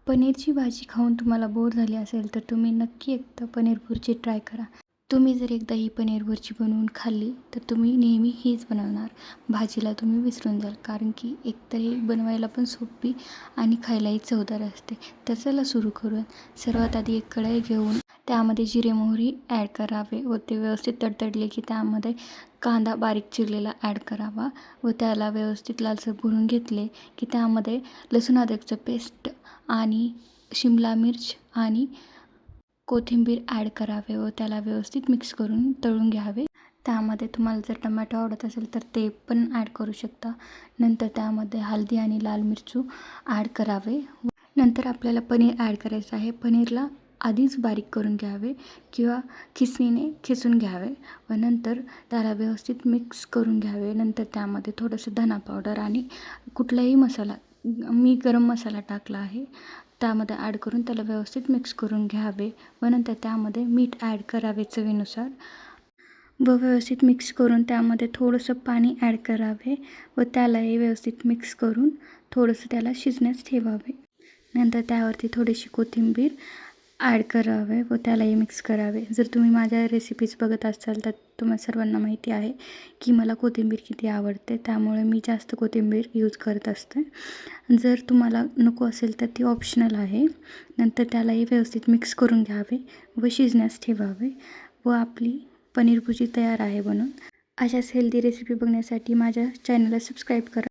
पनीरची भाजी खाऊन तुम्हाला बोर झाली असेल तर तुम्ही नक्की एकदा पनीर भुर्जी ट्राय करा. तुम्ही जर एकदा ही पनीर भुर्जी बनवून खाल्ली तर तुम्ही नेहमी हीच बनवणार. भाजीला तुम्ही विसरून जाल, कारण की एकतर ही बनवायला पण सोपी आणि खायलाही चवदार असते. तर चला सुरू करूया. सर्वात आधी एक कढई घेऊन त्यामध्ये जिरे मोहरी ॲड करावे व ते व्यवस्थित तडतडले की त्यामध्ये कांदा बारीक चिरलेला ॲड करावा व त्याला व्यवस्थित लालसर भरून घेतले की त्यामध्ये लसूण अद्रकचं पेस्ट आणि शिमला मिर्च आणि कोथिंबीर ॲड करावे व त्याला व्यवस्थित मिक्स करून तळून घ्यावे. त्यामध्ये तुम्हाला जर टमॅटो आवडत असेल तर ते पण ॲड करू शकता. नंतर त्यामध्ये हळदी आणि लाल मिरची ॲड करावे. नंतर आपल्याला पनीर ॲड करायचं आहे. पनीरला आधीच बारीक करून घ्यावे किंवा खिसणीने खिसून घ्यावे व नंतर त्याला व्यवस्थित मिक्स करून घ्यावे. नंतर त्यामध्ये थोडंसं धना पावडर आणि कुठलाही मसाला, मी गरम मसाला टाकला आहे, त्यामध्ये ॲड करून त्याला व्यवस्थित मिक्स करून घ्यावे व नंतर त्यामध्ये मीठ ॲड करावे चवीनुसार व व्यवस्थित मिक्स करून त्यामध्ये थोडंसं पाणी ॲड करावे व त्यालाही व्यवस्थित मिक्स करून थोडंसं त्याला शिजण्यास ठेवावे. नंतर त्यावरती थोडीशी कोथिंबीर ॲड करावे व त्यालाही मिक्स करावे. जर तुम्ही माझ्या रेसिपीज बघत असाल तर तुम्हा सर्वांना माहिती आहे की मला कोथिंबीर किती आवडते, त्यामुळे मी जास्त कोथिंबीर यूज करत असते. जर तुम्हाला नको असेल तर ती ऑप्शनल आहे. नंतर त्यालाही व्यवस्थित मिक्स करून घ्यावे व शिजण्यास ठेवावे व आपली पनीर भुर्जी तयार आहे बनून. अशाच हेल्दी रेसिपी बघण्यासाठी माझ्या चॅनलला सबस्क्राईब करा.